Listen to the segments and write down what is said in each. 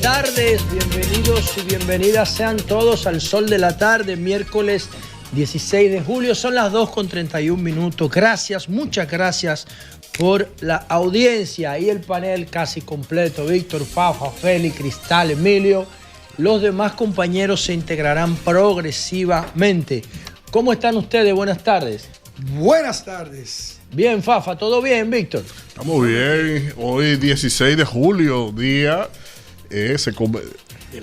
tardes, bienvenidos y bienvenidas sean todos al Sol de la Tarde, miércoles 16 de julio, son las 2:31. Gracias, muchas gracias por la audiencia y el panel casi completo. Víctor, Fafa, Félix, Cristal, Emilio, los demás compañeros se integrarán progresivamente. ¿Cómo están ustedes? Buenas tardes. Buenas tardes. Bien, Fafa, ¿todo bien, Víctor? Estamos bien. Hoy 16 de julio,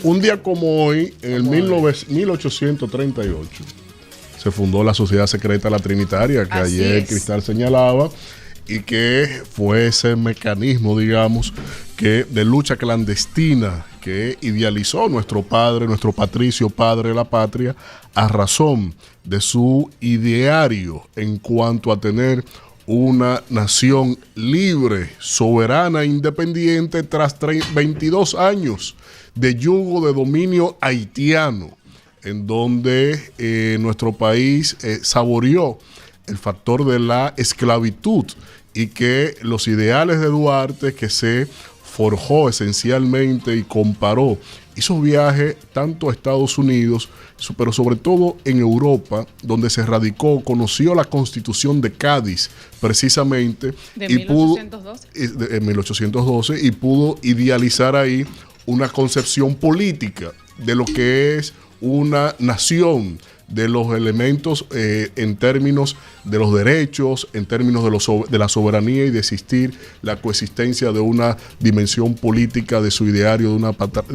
un día como hoy, en el 1838, se fundó la Sociedad Secreta La Trinitaria, que Así ayer es. Cristal señalaba, y que fue ese mecanismo, digamos, de lucha clandestina que idealizó nuestro padre, nuestro patricio padre de la patria, a razón de su ideario en cuanto a tener una nación libre, soberana e independiente tras 22 años de yugo de dominio haitiano, en donde nuestro país saboreó el factor de la esclavitud y que los ideales de Duarte, que se forjó esencialmente y comparó, hizo viaje tanto a Estados Unidos, pero sobre todo en Europa, donde se radicó, conoció la Constitución de Cádiz, precisamente, De y 1812. en 1812, y pudo idealizar ahí una concepción política de lo que es una nación, de los elementos en términos de los derechos, en términos de la soberanía y de existir la coexistencia de una dimensión política de su ideario de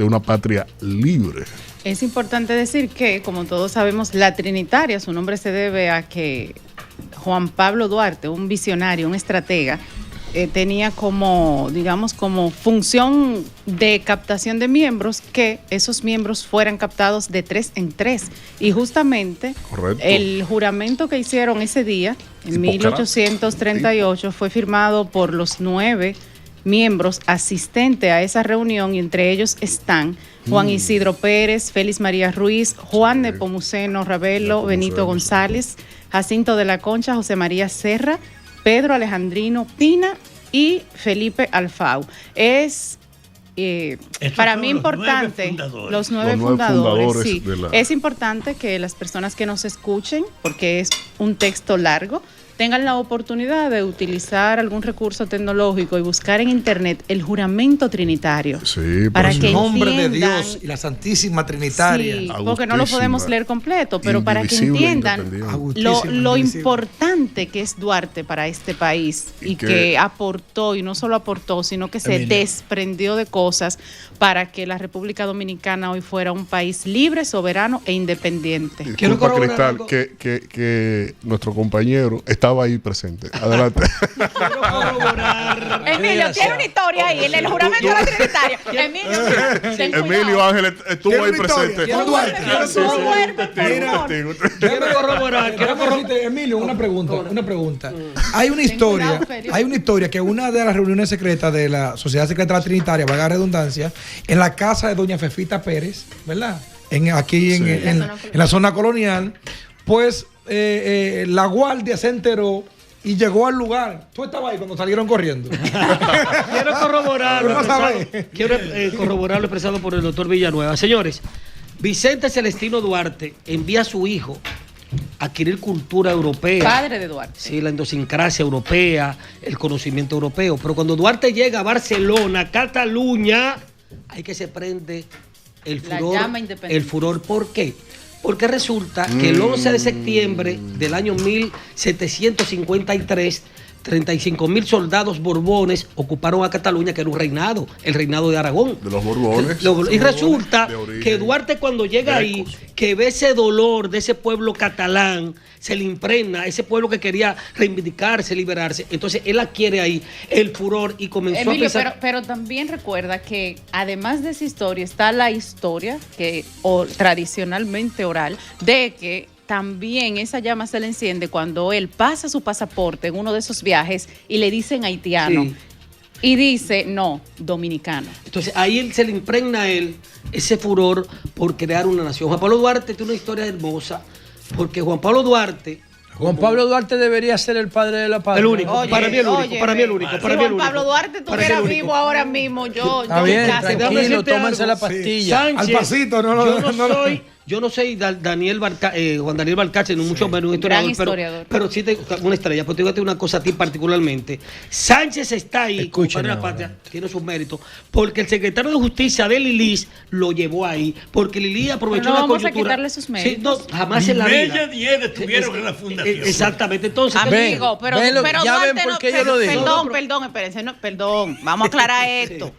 una patria libre. Es importante decir que, como todos sabemos, la Trinitaria, su nombre se debe a que Juan Pablo Duarte, un visionario, un estratega, tenía como, digamos, como función de captación de miembros, que esos miembros fueran captados de 3 en 3. Y justamente Correcto. El juramento que hicieron ese día, en Hipócrates. 1838, fue firmado por los 9 miembros asistentes a esa reunión, y entre ellos están Juan Isidro Pérez, Félix María Ruiz, Juan Nepomuceno Ravelo, Benito González, Jacinto de la Concha, José María Serra, Pedro Alejandrino Pina y Felipe Alfau. Es para mí importante, los nueve fundadores, sí. Es importante que las personas que nos escuchen, porque es un texto largo, tengan la oportunidad de utilizar algún recurso tecnológico y buscar en internet el juramento trinitario. Sí, para En que nombre de entiendan. Dios y la Santísima Trinitaria. Sí, porque no lo podemos leer completo, pero para que Indivisible, entiendan independiente. lo Indivisible. importante que es Duarte para este país y que que aportó, y no solo aportó, sino que se Emilia. desprendió de cosas para que la República Dominicana hoy fuera un país libre, soberano e independiente. Quiero Disculpa, corroborar Cristal, algo. que nuestro compañero estaba ahí presente. Adelante. Quiero corroborar. Emilio, tiene una historia ahí, en el juramento de la Trinitaria. Emilio, mira, ten Emilio cuidado. Ángeles estuvo Tiene ahí una historia, presente. tiene Duarte. No duerme, por Mira. favor. Quiero corroborar. Emilio, una pregunta. Hay una Ten cuidado, historia, Félix. hay una historia que una de las reuniones secretas de la Sociedad Secreta de la Trinitaria, valga la redundancia, en la casa de doña Fefita Pérez, ¿verdad? Aquí en la zona colonial, pues la guardia se enteró y llegó al lugar. Tú estabas ahí cuando salieron corriendo. Quiero corroborar Tú no sabes. corroborar lo expresado por el doctor Villanueva. Señores, Vicente Celestino Duarte envía a su hijo a adquirir cultura europea. Padre de Duarte. Sí, la idiosincrasia europea, el conocimiento europeo. Pero cuando Duarte llega a Barcelona, Cataluña, ahí que se prende el La furor. llama independiente. El furor, ¿por qué? Porque resulta que el 11 de septiembre del año 1753, 35.000 soldados borbones ocuparon a Cataluña, que era un reinado, el reinado de Aragón. De los Borbones. Y resulta de origen que Duarte, cuando llega ahí, grecos. que ve ese dolor de ese pueblo catalán, se le impregna, ese pueblo que quería reivindicarse, liberarse. Entonces él adquiere ahí el furor y comenzó Emilio, a pensar. pero también recuerda que además de esa historia está la historia que tradicionalmente oral de que también esa llama se le enciende cuando él pasa su pasaporte en uno de esos viajes y le dicen haitiano. Sí. Y dice, no, dominicano. Entonces ahí él se le impregna a él ese furor por crear una nación. Juan Pablo Duarte tiene una historia hermosa, porque Juan Pablo Duarte Juan Pablo Duarte debería ser el padre de la patria. El único. Para mí el único. Para mí el único. Si Juan Pablo Duarte estuviera vivo ahora mismo, Está bien, tranquilo, tómense la pastilla. Sánchez, al pasito, yo no soy Juan Daniel Balcácer, mucho menos un historiador, pero sí tengo una estrella. Pero te voy a decir una cosa a ti particularmente. Sánchez está ahí, como padre de la patria, tiene sus méritos, porque el secretario de Justicia de Lilis lo llevó ahí, porque Lilis aprovechó la coyuntura. Vamos a quitarle sus méritos. Sí, no, jamás en la vida. Ella 10 estuvieron en la fundación. Exactamente, entonces. Amigo, pero ya ven Duarte por qué yo lo digo. Perdón, espérense, perdón, vamos a aclarar esto.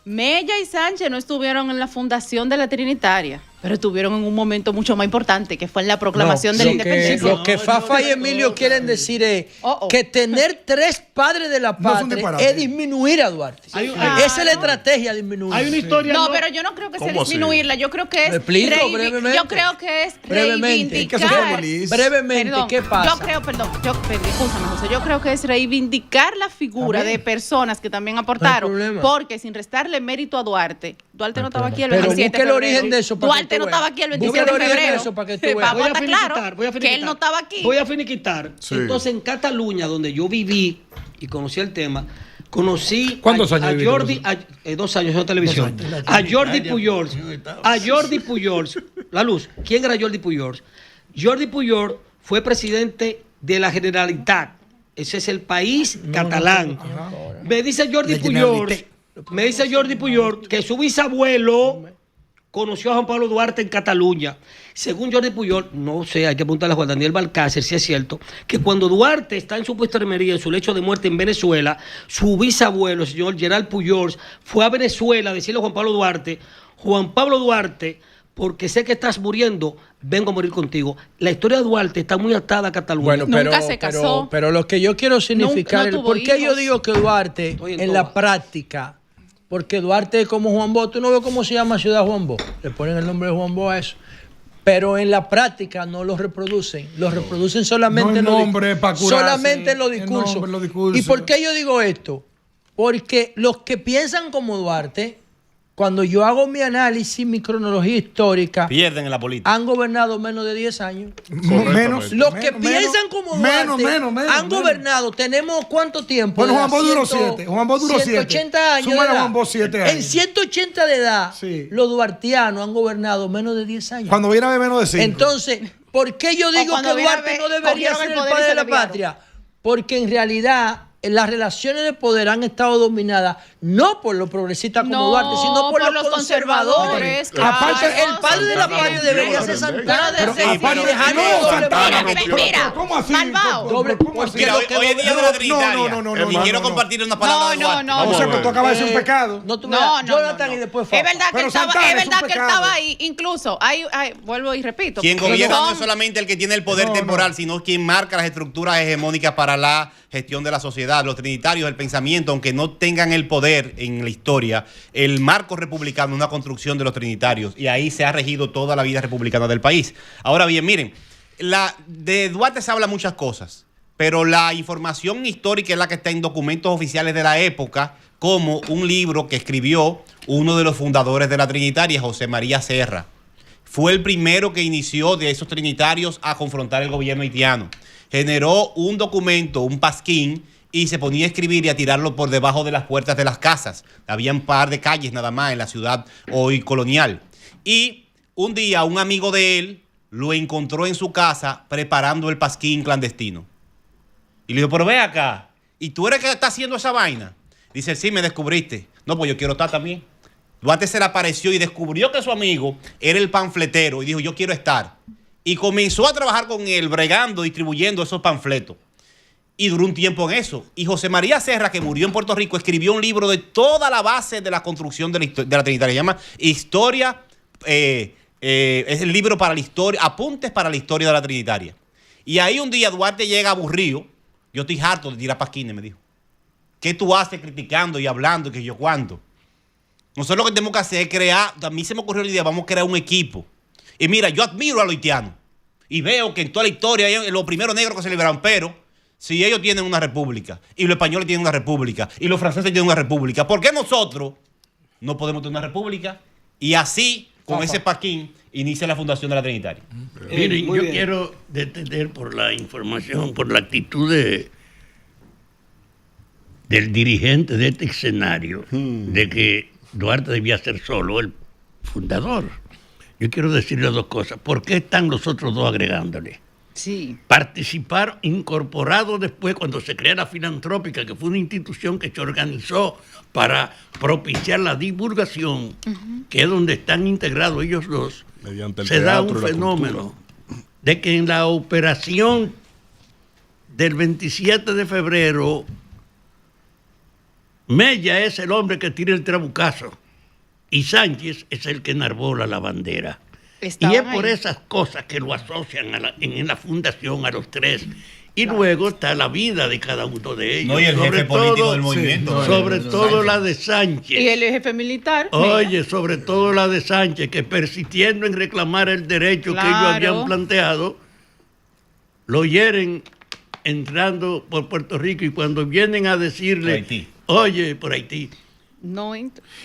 Mella y Sánchez no estuvieron en la fundación de la Trinitaria, pero estuvieron en un momento mucho más importante, que fue en la proclamación de la independencia. Lo que Fafa y Emilio quieren decir es que tener 3 padres de la patria es disminuir a Duarte. Esa es la estrategia, disminuir. Hay una historia. No, pero yo no creo que sea disminuirla. Yo creo que es. Yo creo que es reivindicar. Brevemente, ¿qué pasa? Escúchame, José. Yo creo que es reivindicar la figura de personas que también aportaron. Porque sin restarle mérito a Duarte no estaba aquí el 27 de febrero. El origen de eso. Duarte no estaba aquí el 27 de febrero. Voy a finiquitar. Que él no estaba aquí. Voy a finiquitar. Sí. Entonces, en Cataluña, donde yo viví y conocí el tema, conocí ¿Cuántos años a Jordi, 2 años en televisión, a Jordi Pujols, la luz. ¿Quién era Jordi Pujols? Jordi Pujols fue presidente de la Generalitat. Ese es el país catalán. Me dice Jordi Pujols que su bisabuelo conoció a Juan Pablo Duarte en Cataluña. Según Jordi Pujol, no sé, hay que preguntarle a Juan Daniel Balcácer si es cierto, que cuando Duarte está en su puesto de enfermería, en su lecho de muerte en Venezuela, su bisabuelo, el señor Gerald Pujol, fue a Venezuela a decirle a Juan Pablo Duarte, porque sé que estás muriendo, vengo a morir contigo. La historia de Duarte está muy atada a Cataluña. Bueno, nunca se casó. Pero lo que yo quiero significar es por qué yo digo que Duarte en la práctica, porque Duarte es como Juan Bo, tú no ves cómo se llama Ciudad Juan Bo, le ponen el nombre de Juan Bo a eso, pero en la práctica no lo reproducen solamente, en los discursos. ¿Y por qué yo digo esto? Porque los que piensan como Duarte, cuando yo hago mi análisis, mi cronología histórica, pierden en la política. Han gobernado menos de 10 años. Menos. Los que piensan como Duarte han gobernado. ¿Tenemos cuánto tiempo? Bueno, Juan Bo duró 7. 180 años. Súmale a Juan Bo 7 años. En 180 de edad, los duartianos han gobernado menos de 10 años. Cuando viene a ver menos de 5. Entonces, ¿por qué yo digo que Duarte no debería ser el padre de la patria? Porque en realidad las relaciones de poder han estado dominadas no por los progresistas como Duarte, sino por los conservadores. Aparte, el padre de la patria debería ser Santana. Mentira. ¿Cómo así? Malvado. Mira, hoy es día de la Trinitaria. Y quiero compartir una palabra de Duarte. O sea, que tú acabas de decir un pecado. Jonathan y después Fafa. Es verdad que él estaba ahí. Incluso, vuelvo y repito. Quien gobierna no es solamente el que tiene el poder temporal, sino quien marca las estructuras hegemónicas para la gestión de la sociedad. Los trinitarios del pensamiento, aunque no tengan el poder en la historia, el marco republicano es una construcción de los trinitarios y ahí se ha regido toda la vida republicana del país. Ahora bien, miren, de Duarte se habla muchas cosas, pero la información histórica es la que está en documentos oficiales de la época, como un libro que escribió uno de los fundadores de la Trinitaria, José María Serra. Fue el primero que inició de esos trinitarios a confrontar el gobierno haitiano. Generó un documento, un pasquín, y se ponía a escribir y a tirarlo por debajo de las puertas de las casas. Había un par de calles nada más en la ciudad hoy colonial. Y un día un amigo de él lo encontró en su casa preparando el pasquín clandestino. Y le dijo, pero ve acá, ¿y tú eres que está haciendo esa vaina? Dice, sí, me descubriste. No, pues yo quiero estar también. Duarte se le apareció y descubrió que su amigo era el panfletero y dijo, yo quiero estar. Y comenzó a trabajar con él, bregando, distribuyendo esos panfletos. Y duró un tiempo en eso. Y José María Serra, que murió en Puerto Rico, escribió un libro de toda la base de la construcción de la Trinitaria. Se llama Historia, es el libro para la historia, apuntes para la historia de la Trinitaria. Y ahí un día Duarte llega aburrido. Yo estoy harto de tirar pasquines, me dijo. ¿Qué tú haces criticando y hablando? Que yo cuánto. Nosotros lo que tenemos que hacer es crear, a mí se me ocurrió la idea, vamos a crear un equipo. Y mira, yo admiro a los haitianos y veo que en toda la historia hay los primeros negros que se liberaron, pero si ellos tienen una república y los españoles tienen una república y los franceses tienen una república, ¿por qué nosotros no podemos tener una república? Y así con ese paquín inicia la fundación de la Trinitaria. Miren, yo quiero detener por la información, por la actitud del dirigente de este escenario, de que Duarte debía ser solo el fundador. Yo quiero decirle dos cosas. ¿Por qué están los otros dos agregándole? Sí. Participar incorporado después cuando se crea la Filantrópica, que fue una institución que se organizó para propiciar la divulgación, que es donde están integrados ellos dos. Mediante el se da un teatro y la fenómeno de que en la operación del 27 de febrero, Mella es el hombre que tira el trabucazo y Sánchez es el que enarbola la bandera. Y es por esas cosas que lo asocian en la fundación a los tres. Y luego está la vida de cada uno de ellos. No, y el jefe político del movimiento. Sobre todo la de Sánchez. Y el jefe militar. Oye, sobre todo la de Sánchez, que persistiendo en reclamar el derecho que ellos habían planteado, lo hieren entrando por Puerto Rico y cuando vienen a decirle, oye, por Haití. No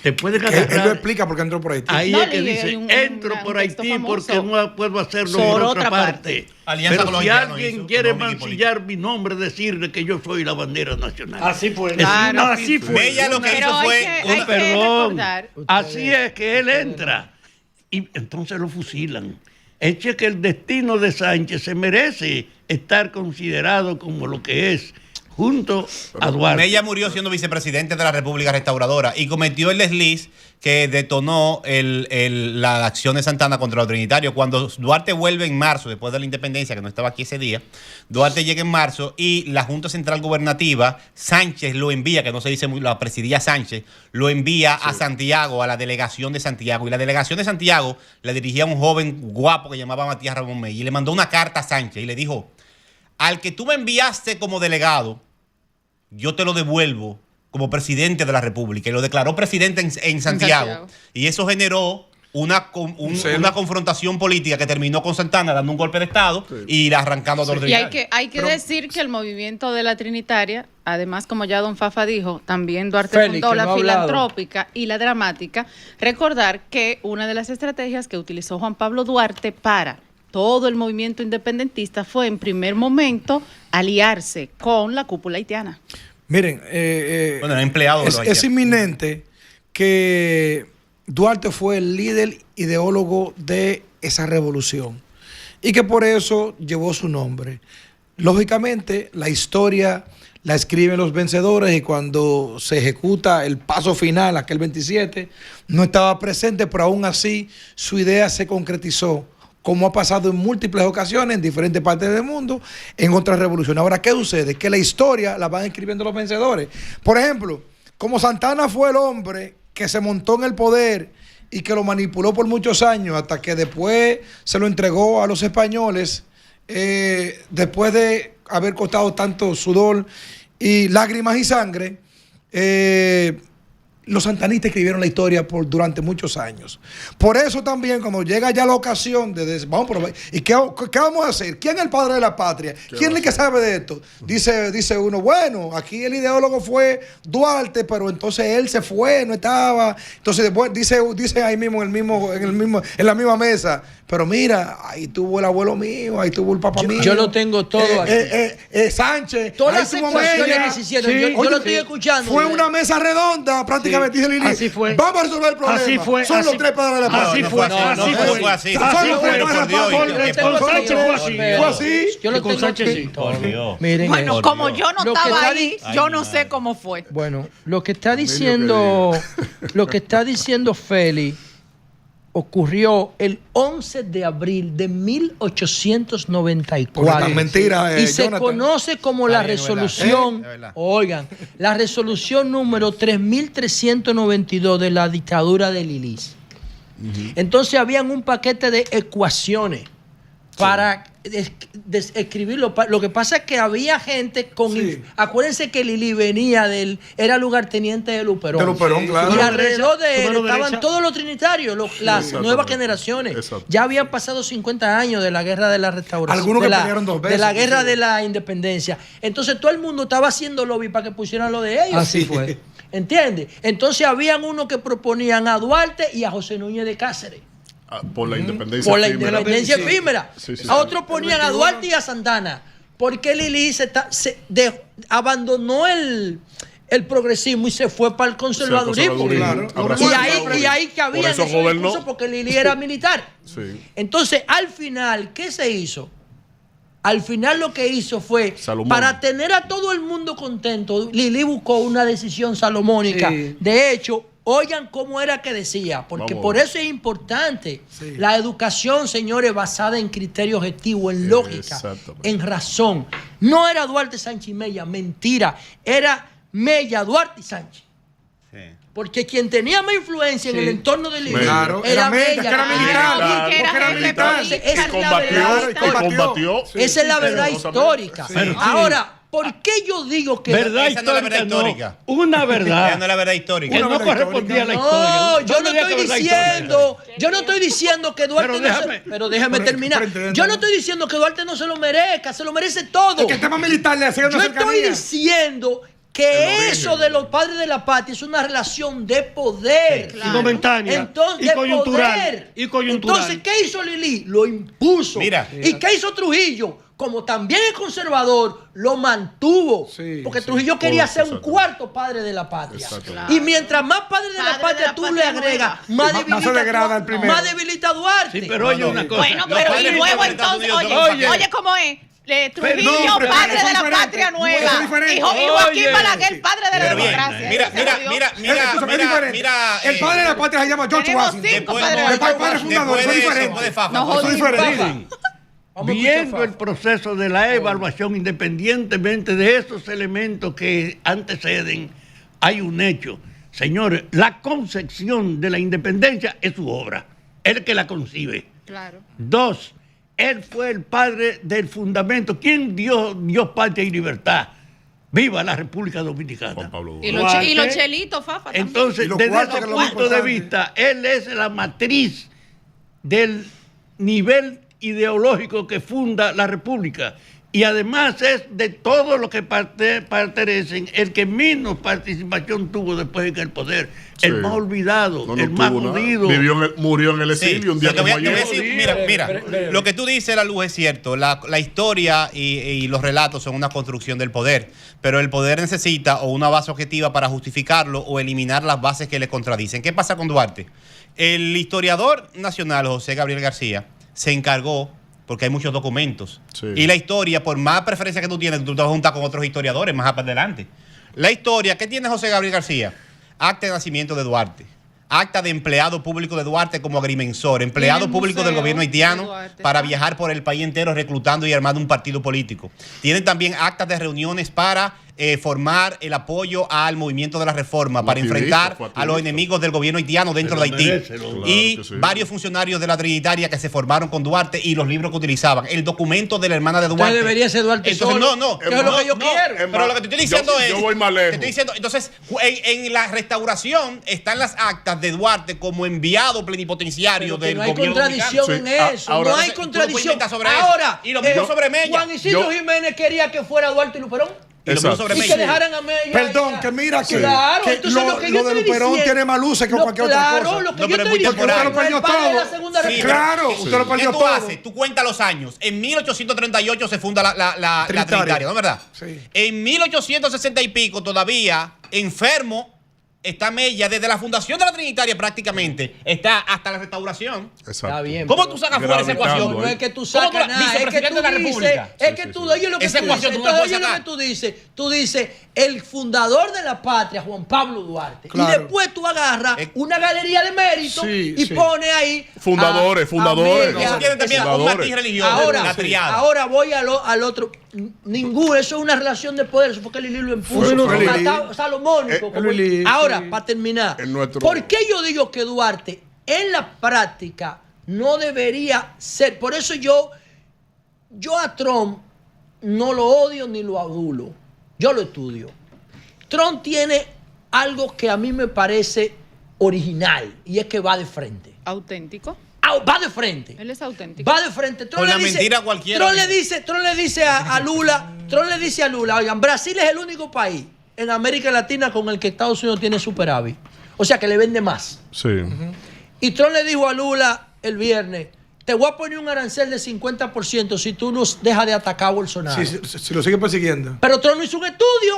te pueden agarrar. Él lo explica porque entró por Haití. Ahí es que dice, entro por Haití porque no puedo hacerlo por otra parte. Pero si alguien quiere mancillar mi nombre, decirle que yo soy la bandera nacional. Así fue. Claro. Así fue. Ella lo que hizo fue... Con perdón. Así es que él entra. Y entonces lo fusilan. Eche que el destino de Sánchez se merece estar considerado como lo que es, junto a Duarte. Mella murió siendo vicepresidente de la República Restauradora y cometió el desliz que detonó la acción de Santana contra los trinitarios. Cuando Duarte vuelve en marzo, después de la independencia, que no estaba aquí ese día, Duarte llega en marzo y la Junta Central Gubernativa, Sánchez lo envía, que no se dice muy, la presidía Sánchez, lo envía a Santiago, a la delegación de Santiago. Y la delegación de Santiago la dirigía un joven guapo que llamaba Matías Ramón Mella y le mandó una carta a Sánchez y le dijo, al que tú me enviaste como delegado, yo te lo devuelvo como presidente de la República. Y lo declaró presidente en Santiago. Y eso generó una confrontación política que terminó con Santana dando un golpe de Estado y arrancando a los trinitarios. Y hay que decir que el movimiento de la Trinitaria, además, como ya don Fafa dijo, también Duarte fundó la Filantrópica y la Dramática. Recordar que una de las estrategias que utilizó Juan Pablo Duarte para todo el movimiento independentista fue en primer momento aliarse con la cúpula haitiana. Miren, empleado es inminente que Duarte fue el líder ideólogo de esa revolución y que por eso llevó su nombre. Lógicamente, la historia la escriben los vencedores y cuando se ejecuta el paso final, aquel 27, no estaba presente, pero aún así su idea se concretizó, como ha pasado en múltiples ocasiones en diferentes partes del mundo, en otras revoluciones. Ahora, ¿qué sucede? Que la historia la van escribiendo los vencedores. Por ejemplo, como Santana fue el hombre que se montó en el poder y que lo manipuló por muchos años hasta que después se lo entregó a los españoles, después de haber costado tanto sudor y lágrimas y sangre, los santanistas escribieron la historia durante muchos años. Por eso también, cuando llega ya la ocasión de vamos a probar, ¿y qué vamos a hacer? ¿Quién es el padre de la patria? ¿Quién es el que sabe de esto? Dice uno, bueno, aquí el ideólogo fue Duarte, pero entonces él se fue, no estaba. Entonces después dice ahí mismo, en la misma mesa, pero mira, ahí tuvo el abuelo mío, ahí tuvo el papá mío. Yo lo tengo todo aquí. Sánchez. Todas las ecuaciones que se hicieron, yo lo estoy escuchando. Fue una mesa redonda, prácticamente. Dice Lili, así fue. Vamos a resolver el problema. Así fue. Son los tres padres de la patria. Así fue. Así fue así. Con Sánchez fue así. Fue así. Yo lo tengo aquí. Miren, bueno, como yo no estaba ahí, yo no sé cómo fue. Bueno, lo que está diciendo Félix ocurrió el 11 de abril de 1894. Mentira, y se conoce como la resolución, oigan, la resolución número 3392 de la dictadura de Lilis. Entonces habían un paquete de ecuaciones para escribirlo. Lo que pasa es que había gente con... Acuérdense que Lili venía era lugarteniente de Luperón. De Luperón, claro. Y alrededor de él estaban todos los trinitarios, las nuevas generaciones. Exacto. Ya habían pasado 50 años de la guerra de la restauración. Algunos que pelearon 2 veces. De la guerra de la independencia. Entonces todo el mundo estaba haciendo lobby para que pusieran lo de ellos. Así fue. ¿Entiendes? Entonces habían unos que proponían a Duarte y a José Núñez de Cáceres. Por la independencia Por la efímera. independencia efímera. Sí, sí, A sí. otros ponían a Duarte y a Santana. ¿Por qué Lili abandonó el progresismo y se fue para el conservadurismo? Claro. Y ahí cabía Por eso esos gobernó. discursos porque Lili era militar. Sí. Entonces, al final, ¿qué se hizo? Al final lo que hizo fue, Salomón. para tener a todo el mundo contento, Lili buscó una decisión salomónica. Sí. De hecho, oigan cómo era que decía, porque Vamos. por eso es importante la educación, señores, basada en criterio objetivo, en lógica, Exactamente. en razón. No era Duarte, Sánchez y Mella, mentira. Era Mella, Duarte y Sánchez. Sí. Porque quien tenía más influencia en el entorno de Lili Claro, era Mella, que era militar. porque era jefe militar. político. Esa es la verdad Y histórica. combatió. Esa es la verdad histórica. Ahora, ¿por qué yo digo que... Verdad Esa no es la verdad histórica, histórica. no. Una Esa verdad no es la verdad histórica. que no verdad correspondía a la No, historia. yo no diría que estoy verdad diciendo, yo no estoy diciendo que Duarte Pero no déjame- se, pero déjame terminar. pero Yo no estoy diciendo que Duarte no se lo merezca, se lo merece todo. Es que el tema militar le hacía una Yo estoy cercanía. diciendo que eso de los padres de la patria es una relación de poder. Y momentánea. Entonces, Y de coyuntural. poder. Y coyuntural. Entonces, ¿qué hizo Lili? Lo impuso. Mira. ¿Y qué hizo Trujillo? Como también es conservador, lo mantuvo. Sí, porque sí. Trujillo quería ser un Exacto. cuarto padre de la patria. Exacto. Claro. Y mientras más padre de la Padre de patria la tú patria le agregas, nueva. más Más debilita, se degrada el primero. más debilita a Duarte. Sí, pero oye una cosa. Bueno, Los pero padres y luego de Estados entonces, Unidos oye, son- oye, ¿cómo es? Trujillo, no, pero padre eso de es la diferente. patria Eso es nueva. diferente. Y Joaquín Oye. Balaguer, padre de la Pero bien, democracia. mira, Se mira, jodió. mira, mira, mira. El padre de la patria se llama George Tenemos Washington. cinco Después, padres de la El padre patria. fundador, eso es diferente. después de Fafa. No, Eso es jodido. diferente. Miren, Vamos a viendo escuchar, el proceso de la evaluación, independientemente de esos elementos que anteceden, hay un hecho. Señores, la concepción de la independencia es su obra. Él es el que la concibe. Claro. 2, él fue el padre del fundamento. ¿Quién dio patria y libertad? Viva la República Dominicana. Juan Pablo Y Duarte. los chelitos, Fafa, también. Entonces, Y los desde cuartos, ese que es lo más punto de importante. vista, él es la matriz del nivel ideológico que funda la República. Y además es de todos los que pertenecen el que menos participación tuvo después en el poder. Sí. El más olvidado, No, no el más tuvo nada. jodido. Murió en el Sí, exilio un día pero te como voy a ayer. decir, mira, lo que tú dices, La Luz, es cierto. La historia y los relatos son una construcción del poder, pero el poder necesita o una base objetiva para justificarlo o eliminar las bases que le contradicen. ¿Qué pasa con Duarte? El historiador nacional, José Gabriel García, se encargó, porque hay muchos documentos, Sí. y la historia, por más preferencia que tú tienes, tú te vas a juntar con otros historiadores más adelante. La historia, ¿qué tiene José Gabriel García? Acta de nacimiento de Duarte, acta de empleado público de Duarte como agrimensor, empleado el público del museo gobierno de haitiano Duarte, para está. viajar por el país entero reclutando y armando un partido político. Tienen también actas de reuniones para formar el apoyo al movimiento de la reforma, para activista, enfrentar fue a los activista. enemigos del gobierno haitiano dentro Se de lo Haití. merece, lo- Claro Y que sí. varios funcionarios de la Trinitaria que se formaron con Duarte y los libros que utilizaban. El documento de la hermana de Duarte. debería ser Duarte Entonces, solo, no. que es lo que yo quiero. Pero lo que te estoy diciendo yo- es. yo voy más lejos. Te estoy diciendo, entonces, en la restauración están las actas de Duarte como enviado plenipotenciario Pero que del no hay gobierno contradicción dominicano. Sí. en eso. Ahora, no hay entonces, tú no contradicción. puedes inventar sobre eso. Ahora, Y lo mismo sobre Mella. Juan Isidro Yo- Jiménez quería que fuera Duarte y Luperón. Y lo mismo Exacto. sobre Y Mella. que dejaran a Mella. Perdón, ya. que mira que, Claro, que entonces lo, que yo lo de estoy Luperón diciendo- tiene más luces que cualquier otra Claro, cosa. lo que No, yo pero estoy es muy diciendo temporal. es que Usted lo perdió el padre de la todo. Segunda Sí, República. Claro, Sí. usted lo ¿Qué perdió tú todo. haces? Tú cuentas los años. En 1838 se funda la Trinitaria, ¿no es verdad? Sí. En 1860 y pico, todavía enfermo, está Mella desde la fundación de la Trinitaria prácticamente, está hasta la restauración. Exacto. Está bien. ¿Cómo tú sacas fuera esa Gravitando, ecuación? No es que tú sacas ¿Cómo tú la- nada, es que vicepresidente tú de la dices, República? es Sí, que sí, tú, sí. oye lo que Esa tú ecuación dices, tú no la entonces, puedes oye lo que tú dices, el fundador de la patria, Juan Pablo Duarte, Claro. y después tú agarras una galería de mérito Sí, y sí. pones ahí Fundadores, fundadores. Mella. Eso tiene también un Fundadores. matiz religioso, Ahora, la triada. ahora voy al otro. Ninguno, eso es una relación de poder. Eso fue que Lili lo impuso. Fue Lili. Salomónico. como- Lili, ahora, sí. para terminar, En nuestro- ¿por qué yo digo que Duarte en la práctica no debería ser? Por eso yo a Trump no lo odio ni lo adulo. Yo lo estudio. Trump tiene algo que a mí me parece original y es que va de frente. Auténtico. Va de frente. Él es auténtico. Va de frente. Con la mentira cualquiera. Trump le dice a Lula, oigan, Brasil es el único país en América Latina con el que Estados Unidos tiene superávit. O sea que le vende más. Sí. Y Trump le dijo a Lula, el viernes, te voy a poner un arancel de 50% si tú nos dejas de atacar a Bolsonaro. Si lo sigue persiguiendo. Pero Trump no hizo un estudio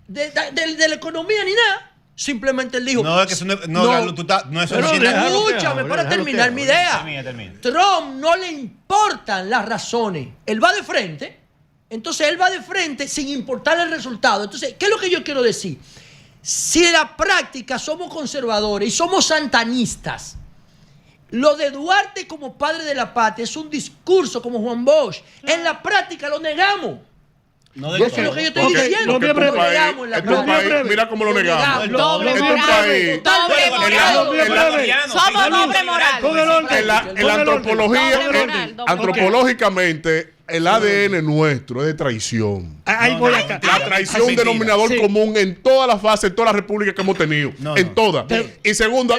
de la economía ni nada. Simplemente él dijo... No, es que eso no es original. Escúchame, para terminar mi idea. Termina. Trump no le importan las razones. Él va de frente. Entonces él va de frente sin importar el resultado. Entonces, ¿qué es lo que yo quiero decir? Si en la práctica somos conservadores y somos santanistas, lo de Duarte como padre de la patria es un discurso como Juan Bosch. En la práctica lo negamos. No Eso es lo que yo estoy diciendo. Porque Lo negamos en la práctica. mira cómo lo negamos. Doble Este moral. país, Doble moral. Somos doble moral. en la antropología, Doble moral. antropológicamente, el ADN nuestro es de traición. Ahí voy acá. La traición es un denominador común en todas las fases, en todas las repúblicas que hemos tenido. En todas. Y segundo,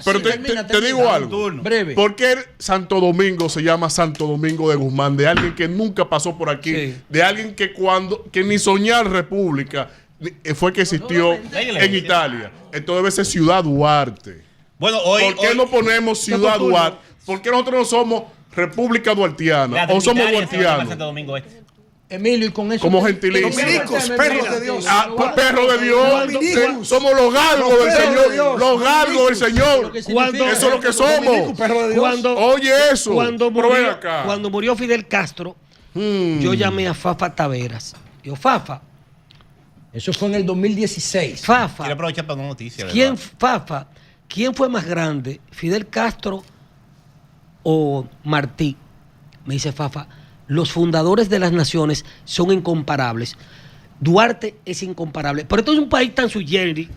pero te digo algo. Breve. ¿Por qué Santo Domingo se llama Santo Domingo de Guzmán? De alguien que nunca pasó por aquí. De alguien que ni soñar república fue que existió en Italia. Entonces debe ser Ciudad Duarte. Bueno, ¿Por qué no ponemos Ciudad Duarte? ¿Por qué nosotros no somos República Duartiana? ¿O somos duartianos? Emilio, y con eso... Como gentilicio. Dominicos, perros de Dios. Perro de Dios. Somos los galgos del Señor. Los galgos del Señor. Eso es lo que somos. Oye eso. Cuando murió Fidel Castro, yo llamé a Fafa Taveras. Yo, Fafa. Eso fue en el 2016. Fafa. Quiero aprovechar para una noticia. ¿Quién fue más grande? ¿Fidel Castro o Martí? Me dice Fafa, los fundadores de las naciones son incomparables. Duarte es incomparable. Pero esto es un país tan sui generis,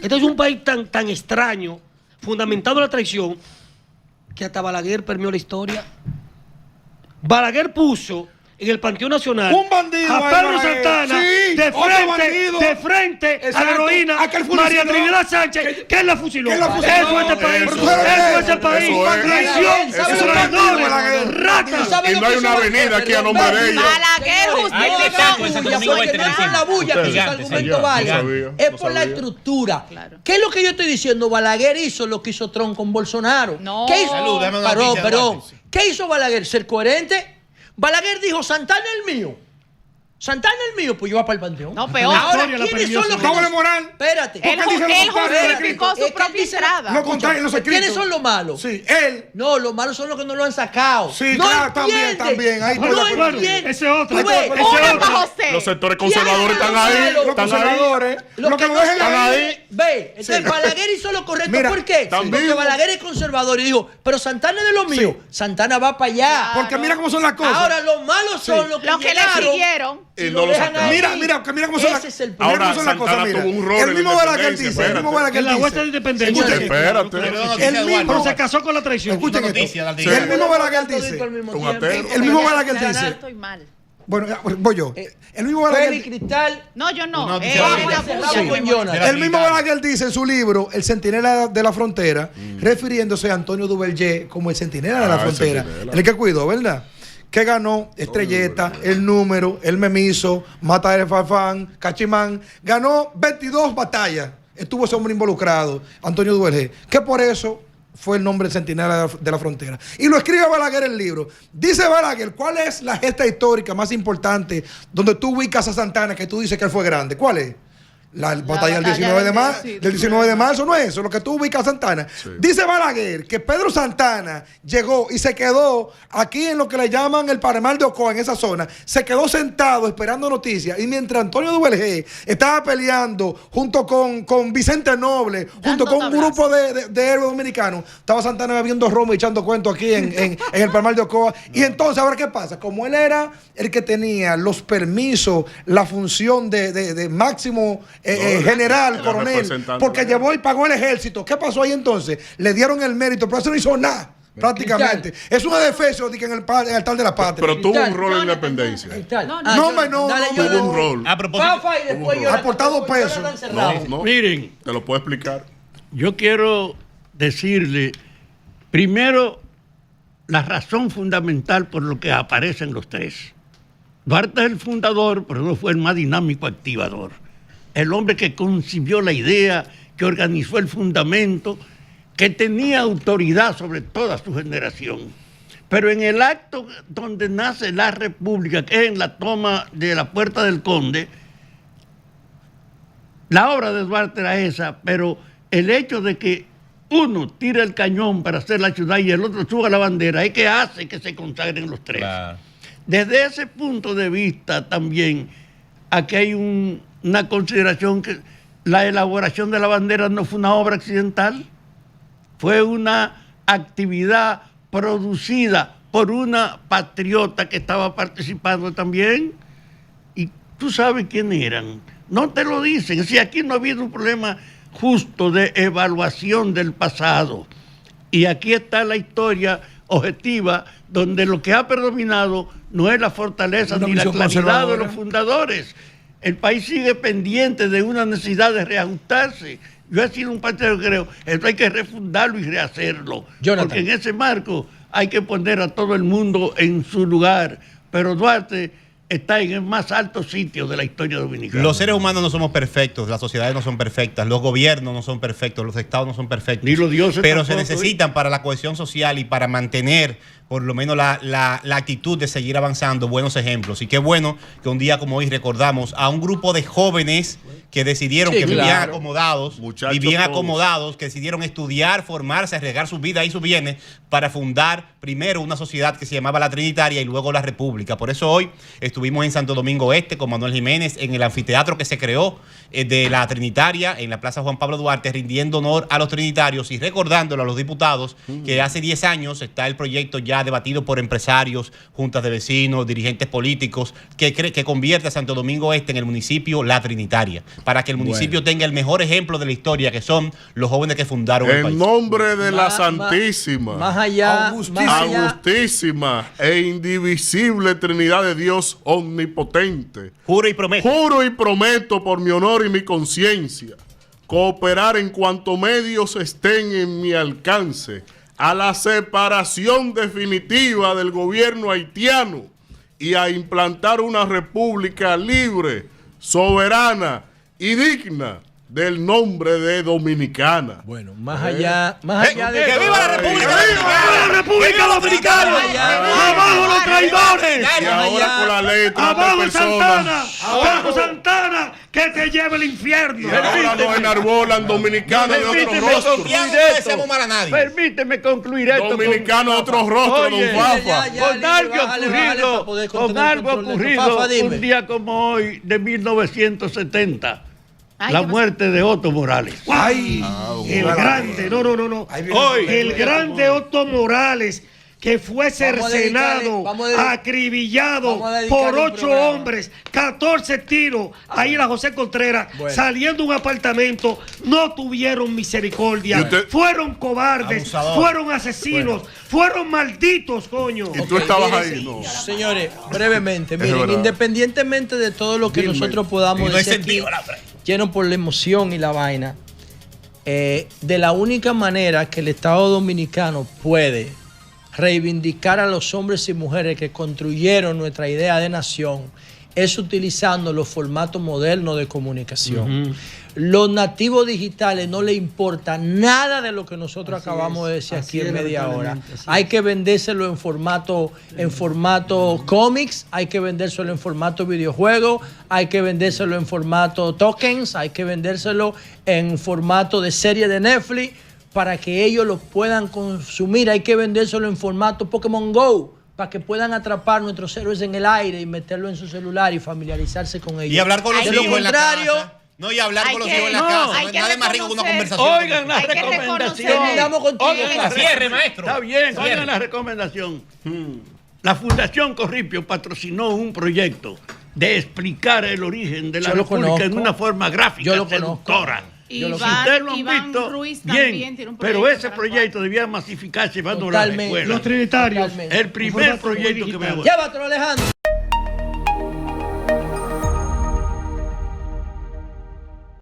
esto es un país tan extraño, fundamentado en la traición, que hasta Balaguer permeó la historia. Balaguer puso en el Panteón Nacional un bandido a Pedro Santana de frente a la heroína María Trinidad Sánchez, que él la fusiló. Eso es este país. Eso es el país. Traición, traidores, ratas. Y no hay una avenida aquí a nombre de ella. Balaguer justificó. Porque no es por la bulla que ese argumento vale. Es por la estructura. ¿Qué es lo que yo estoy diciendo? Balaguer hizo lo que hizo Trump con Bolsonaro. No. ¿Qué hizo? Perdón. ¿Qué hizo Balaguer? ¿Ser coherente? Balaguer dijo, Santana es el mío. Santana es el mío, pues yo voy para el panteón. No, peor. Ahora, ¿quiénes son los que... Doble moral. Espérate. Él justificó su propia entrada. Lo contrario, los escritos. ¿Quiénes son los malos? Sí, él. No, los malos son los que no lo han sacado. Sí, no claro, también. Ahí no bueno, entiende. ese otro. Tú ves, Una para José. Los sectores conservadores están ahí. Los conservadores. Los que lo no dejen están ahí. Ve, entonces Balaguer hizo lo correcto. Mira, ¿Por qué? también. Porque Balaguer es conservador y dijo, pero Santana es de lo mío. Santana va para allá. Porque mira cómo son las cosas. Ahora, los malos son los que Los que le llegaron siguieron. Y no lo sacaron. Mira cómo son las Ese es el cosas. Ahora, Mira cómo son las cosas. Santana Mira. tuvo un rol El en mismo la Balaguer independencia, dice. El mismo Balaguer En la vuelta de dice. independencia. Espérate. El mismo. Pero se casó con la traición. Escuchen noticia, esto. El mismo Balaguer dice. Un ateo. El mismo Balaguer dice. Estoy mal. Bueno, voy yo. El mismo Balaguer. Félix Cristal. No, yo no. No, Con Jonathan. El mismo Balaguer dice en su libro El Centinela de la Frontera, refiriéndose a Antonio Duvergé como el Centinela de la Frontera, el que cuidó, ¿verdad? Que ganó Estrelleta, El Número, El Memiso, Mata de Farfán, Cachimán. Ganó 22 batallas. Estuvo ese hombre involucrado, Antonio Duvergé. Que por eso fue el nombre del Centinela de la Frontera. Y lo escribe Balaguer en el libro. Dice Balaguer, ¿cuál es la gesta histórica más importante donde tú ubicas a Santana que tú dices que él fue grande? ¿Cuál es? La batalla del 19 de marzo, ¿no es eso? Lo que tú ubicas a Santana. Sí. Dice Balaguer que Pedro Santana llegó y se quedó aquí en lo que le llaman el Palmar de Ocoa, en esa zona. Se quedó sentado esperando noticias. Y mientras Antonio Duvergé estaba peleando junto con Vicente Noble, junto con un grupo de héroes dominicanos, estaba Santana bebiendo romo y echando cuentos aquí en el Palmar de Ocoa. Y entonces, ahora, ¿qué pasa? Como él era el que tenía los permisos, la función de máximo general, coronel, porque llevó y pagó el ejército. ¿Qué pasó ahí entonces? Le dieron el mérito, pero eso no hizo nada, prácticamente. Es un adefesio en el altar de la patria. Pero tuvo un rol en la independencia. No. Tuvo un rol. Aportado peso. No. Miren, te lo puedo explicar. Yo quiero decirle, primero, la razón fundamental por lo que aparecen los tres. Duarte es el fundador, pero no fue el más dinámico activador. El hombre que concibió la idea, que organizó el fundamento, que tenía autoridad sobre toda su generación. Pero en el acto donde nace la República, que es en la toma de la Puerta del Conde, la obra de Duarte era esa, pero el hecho de que uno tira el cañón para hacer la ciudad y el otro suba la bandera es que hace que se consagren los tres. Claro. Desde ese punto de vista también, aquí hay una consideración que la elaboración de la bandera no fue una obra accidental, fue una actividad producida por una patriota que estaba participando también. Y tú sabes quién eran. No te lo dicen. Si aquí no ha habido un problema justo de evaluación del pasado. Y aquí está la historia objetiva, donde lo que ha predominado no es la fortaleza ni la claridad de los fundadores. El país sigue pendiente de una necesidad de reajustarse. Yo he sido un partidario que creo, esto hay que refundarlo y rehacerlo. Jonathan. Porque en ese marco hay que poner a todo el mundo en su lugar. Pero Duarte está en el más alto sitio de la historia dominicana. Los seres humanos no somos perfectos, las sociedades no son perfectas, los gobiernos no son perfectos, los estados no son perfectos. Ni los dioses pero se necesitan para la cohesión social y para mantener por lo menos la actitud de seguir avanzando, buenos ejemplos. Y qué bueno que un día como hoy recordamos a un grupo de jóvenes que decidieron, que vivían acomodados, que decidieron estudiar, formarse, arriesgar su vida y sus bienes para fundar primero una sociedad que se llamaba la Trinitaria y luego la República. Por eso hoy estuvimos en Santo Domingo Este con Manuel Jiménez en el anfiteatro que se creó de la Trinitaria en la Plaza Juan Pablo Duarte, rindiendo honor a los trinitarios y recordándolo a los diputados que hace 10 años está el proyecto ya debatido por empresarios, juntas de vecinos, dirigentes políticos, que convierte a Santo Domingo Este en el municipio La Trinitaria, para que el municipio tenga el mejor ejemplo de la historia, que son los jóvenes que fundaron el país. En nombre de la Santísima, más allá, Augustísima e indivisible Trinidad de Dios omnipotente, juro y prometo. Juro y prometo por mi honor y mi conciencia cooperar en cuanto medios estén en mi alcance a la separación definitiva del gobierno haitiano y a implantar una república libre, soberana y digna del nombre de Dominicana. Bueno, más allá de... ¡Que viva la República Dominicana! ¡Viva la República Dominicana! ¡Abajo los traidores! Y ahora con la letra ¡abajo de personas... Santana! ¡abajo Santana! ¡Que te lleve el infierno! Y ahora nos enarbolan dominicanos de otros rostros. Permíteme concluir esto. Dominicanos de otros rostros, don Fafa. Con algo ocurrido un día como hoy de 1970. La muerte de Otto Morales. ¡Ay! El grande, no. El grande Otto Morales, que fue cercenado, acribillado por 8 hombres, 14 tiros, ahí en la José Contreras, saliendo de un apartamento, no tuvieron misericordia, fueron cobardes, fueron asesinos, fueron malditos, coño. ¿Y tú estabas ahí? No. Señores, brevemente, miren, independientemente de todo lo que nosotros podamos decir aquí, lleno por la emoción y la vaina, de la única manera que el Estado Dominicano puede reivindicar a los hombres y mujeres que construyeron nuestra idea de nación es utilizando los formatos modernos de comunicación. Los nativos digitales no les importa nada de lo que nosotros acabamos de decir aquí en media hora. Hay que vendérselo en formato cómics, hay que vendérselo en formato videojuego, hay que vendérselo en formato tokens, hay que vendérselo en formato de serie de Netflix para que ellos lo puedan consumir. Hay que vendérselo en formato Pokémon Go para que puedan atrapar nuestros héroes en el aire y meterlo en su celular y familiarizarse con ellos. Y hablar con los hijos en la casa. No, y hablar con los hijos en la casa. No hay nada más rico que una conversación. Oigan la recomendación. Cierre, maestro. Está bien, oigan la recomendación. La Fundación Corripio patrocinó un proyecto de explicar el origen de la República en una forma gráfica seductora. Si ustedes lo han visto, Ruiz bien, tiene un pero ese proyecto debía masificarse llevándolo a la escuela. Los trinitarios. El primer proyecto que veo. Llévatelo, Alejandro.